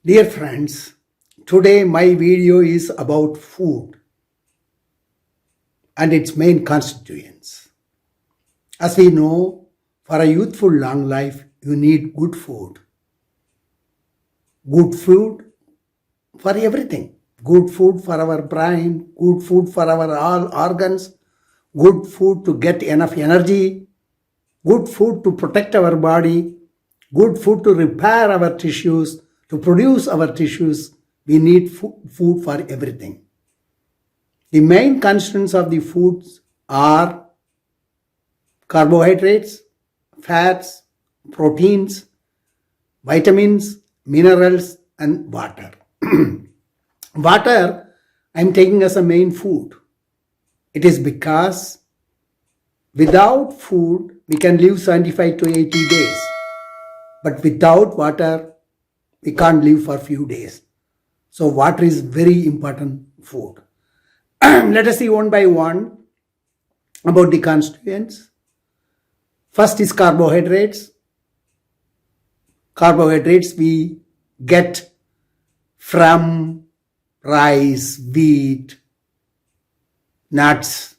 Dear friends, today my video is about food and its main constituents. As we know, for a youthful long life, you need good food. Good food for everything. Good food for our brain, good food for our all organs, good food to get enough energy, good food to protect our body, good food to repair our tissues, to produce our tissues. We need food for everything. The main constituents of the foods are carbohydrates, fats, proteins, vitamins, minerals, and water. Water I am taking as a main food. It is because without food we can live 75 to 80 days. But without water we can't live for a few days. So water is very important food. Let us see one by one about the constituents. First is carbohydrates. Carbohydrates we get from rice, wheat, nuts,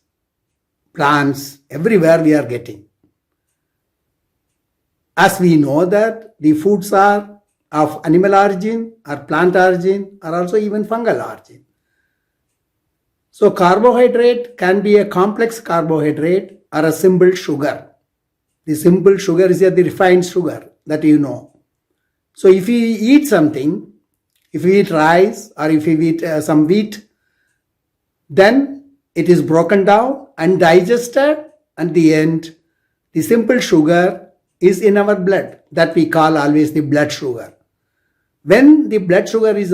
plants, everywhere we are getting. As we know that the foods are of animal origin or plant origin or also even fungal origin. So carbohydrate can be a complex carbohydrate or a simple sugar. The simple sugar is the refined sugar that you know. So if we eat something, if we eat rice or if we eat some wheat, then it is broken down and digested. At the end, the simple sugar is in our blood that we call always the blood sugar. When the blood sugar is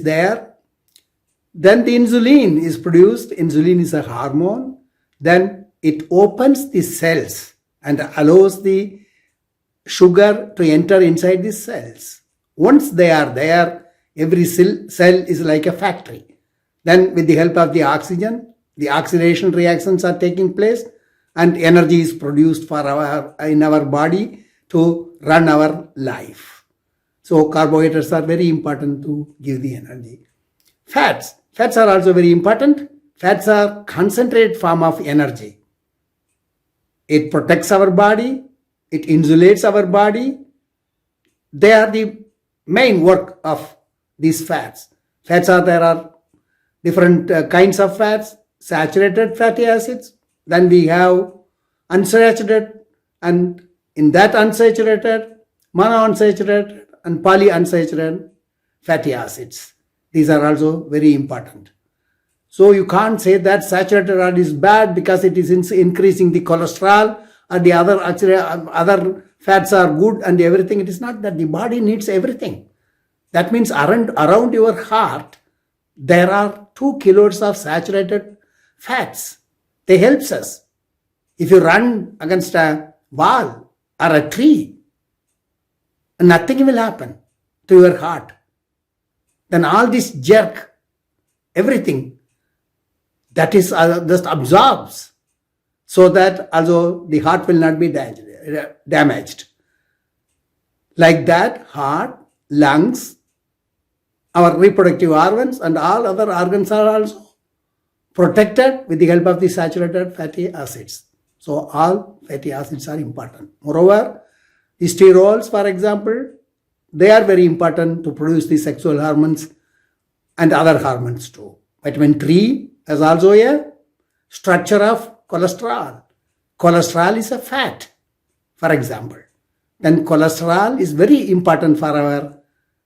there, then the insulin is produced. Insulin is a hormone. Then it opens the cells and allows the sugar to enter inside the cells. Once they are there, every cell is like a factory. Then with the help of the oxygen, the oxidation reactions are taking place and energy is produced in our body to run our life. So carbohydrates are very important to give the energy. Fats are also very important. Fats are concentrated form of energy. It protects our body. It insulates our body. They are the main work of these fats. There are different kinds of fats, saturated fatty acids. Then we have unsaturated, and in that unsaturated, monounsaturated, and polyunsaturated fatty acids. These are also very important. So you can't say that saturated fat is bad because it is increasing the cholesterol, or the other fats are good and everything. It is not that. The body needs everything. That means around your heart, there are 2 kilos of saturated fats. They help us. If you run against a wall or a tree, nothing will happen to your heart. Then all this jerk, everything, that is just absorbs, so that also the heart will not be damaged. Like that, heart, lungs, our reproductive organs and all other organs are also protected with the help of the saturated fatty acids. So all fatty acids are important. Moreover, the sterols, for example, they are very important to produce the sexual hormones and other hormones too. Vitamin 3 is also a structure of cholesterol. Cholesterol is a fat, for example. Then cholesterol is very important for our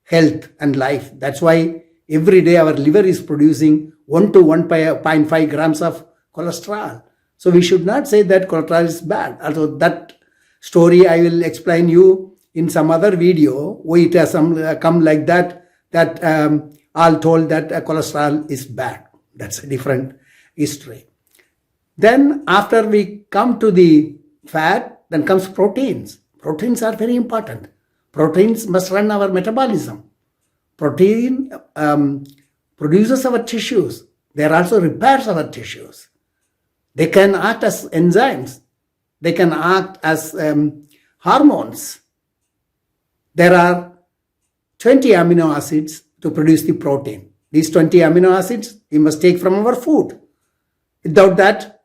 health and life. That's why every day our liver is producing 1 to 1.5 grams of cholesterol. So we should not say that cholesterol is bad. Also that story I will explain you in some other video where it has come like that all told that cholesterol is bad. That's a different history. Then after we come to the fat, then comes proteins. Proteins are very important. Proteins must run our metabolism. Protein produces our tissues. They also repairs our tissues. They can act as enzymes. They can act as hormones. There are 20 amino acids to produce the protein. These 20 amino acids we must take from our food. Without that,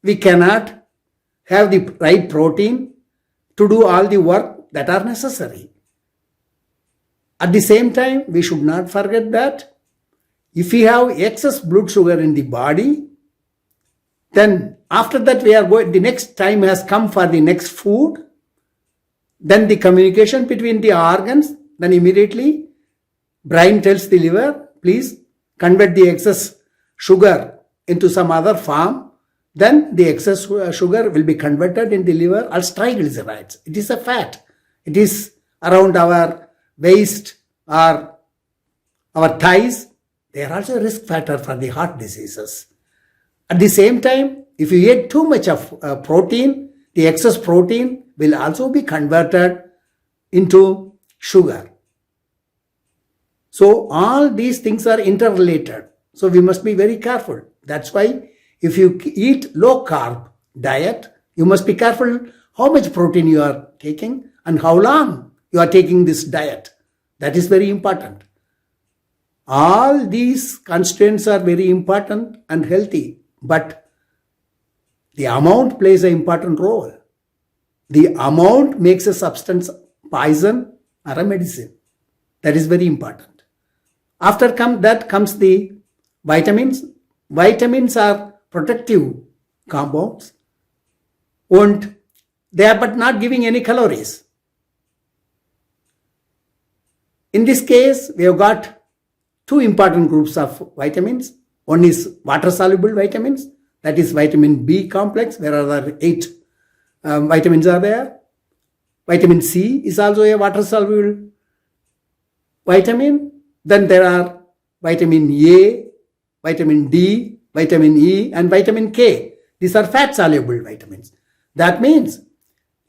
we cannot have the right protein to do all the work that are necessary. At the same time, we should not forget that if we have excess blood sugar in the body, then after that the next time has come for the next food, then the communication between the organs, then immediately brain tells the liver, please convert the excess sugar into some other form. Then the excess sugar will be converted in the liver as triglycerides. It is a fat. It is around our waist or our thighs. They are also a risk factor for the heart diseases. At the same time, if you eat too much of protein, the excess protein will also be converted into sugar. So all these things are interrelated. So we must be very careful. That's why if you eat low carb diet, you must be careful how much protein you are taking and how long you are taking this diet. That is very important. All these constituents are very important and healthy, but the amount plays an important role. The amount makes a substance poison or a medicine. That is very important. After that comes the vitamins. Vitamins are protective compounds and they are but not giving any calories. In this case, we have got two important groups of vitamins. One is water-soluble vitamins, that is vitamin B complex, where other 8 vitamins are there. Vitamin C is also a water-soluble vitamin. Then there are vitamin A, vitamin D, vitamin E, and vitamin K. These are fat-soluble vitamins. That means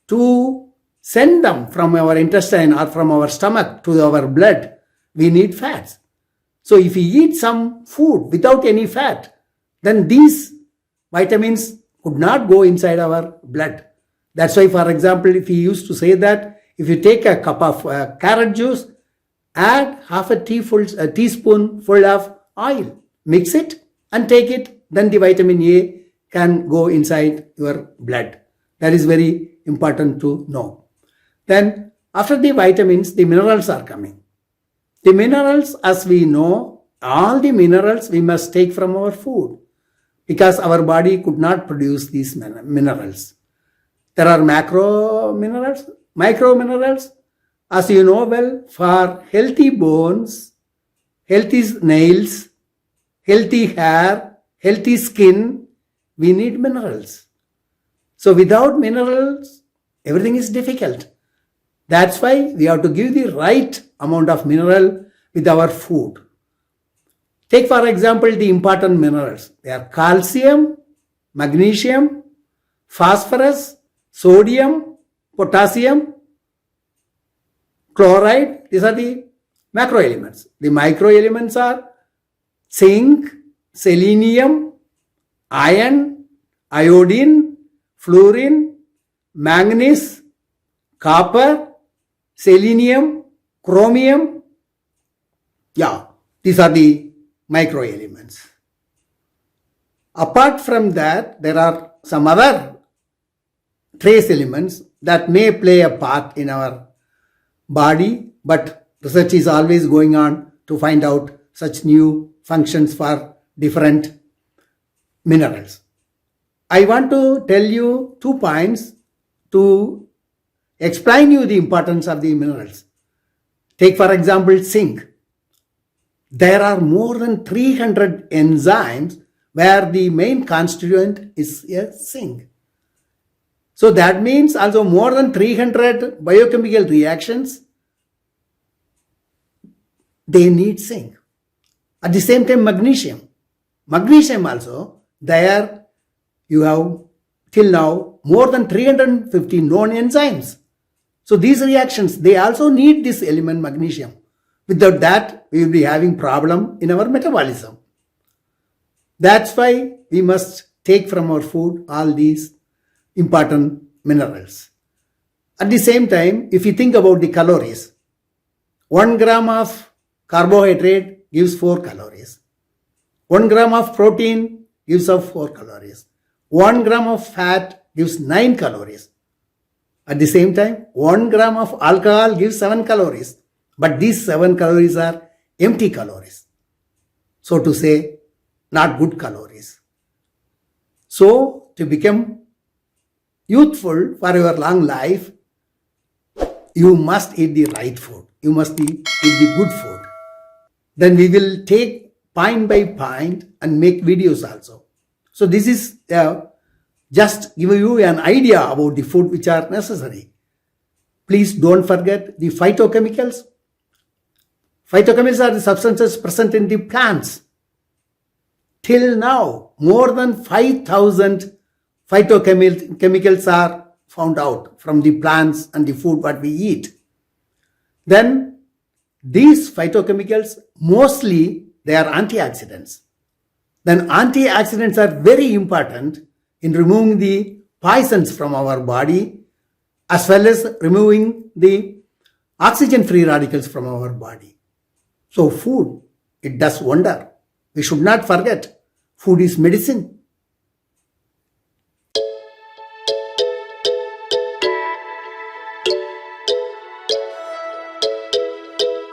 to send them from our intestine or from our stomach to our blood, we need fats. So if we eat some food without any fat, then these vitamins could not go inside our blood. That's why, for example, if we used to say that if you take a cup of carrot juice, add half a teaspoon full of oil, mix it and take it, then the vitamin A can go inside your blood. That is very important to know. Then after the vitamins, the minerals are coming. The minerals, as we know, all the minerals we must take from our food because our body could not produce these minerals. There are macro minerals, micro minerals. As you know well, for healthy bones, healthy nails, healthy hair, healthy skin, we need minerals. So without minerals, everything is difficult. That's why we have to give the right amount of mineral with our food. Take for example the important minerals. They are calcium, magnesium, phosphorus, sodium, potassium, chloride. These are the macro elements. The micro elements are zinc, selenium, iron, iodine, fluorine, manganese, copper, selenium, chromium. Yeah, these are the micro elements. Apart from that, there are some other trace elements that may play a part in our body, but research is always going on to find out such new functions for different minerals. I want to tell you 2 points to explain you the importance of the minerals. Take for example zinc. There are more than 300 enzymes where the main constituent is a zinc. So that means also more than 300 biochemical reactions, they need zinc. At the same time, magnesium. Magnesium also, there you have till now more than 350 known enzymes. So these reactions, they also need this element magnesium. Without that, we will be having problem in our metabolism. That's why we must take from our food all these important minerals. At the same time, if you think about the calories, 1 gram of carbohydrate gives 4 calories. 1 gram of protein gives up 4 calories. 1 gram of fat gives 9 calories. At the same time, 1 gram of alcohol gives 7 calories. But these 7 calories are empty calories. So to say, not good calories. So to become youthful for your long life, you must eat the right food. You must eat the good food. Then we will take point by point and make videos also. So this is just give you an idea about the food which are necessary. Please don't forget the phytochemicals. Phytochemicals are the substances present in the plants. Till now, more than 5,000 phytochemicals are found out from the plants and the food what we eat. Then these phytochemicals, mostly they are antioxidants. Then antioxidants are very important in removing the poisons from our body, as well as removing the oxygen-free radicals from our body. So food, it does wonder. We should not forget, food is medicine.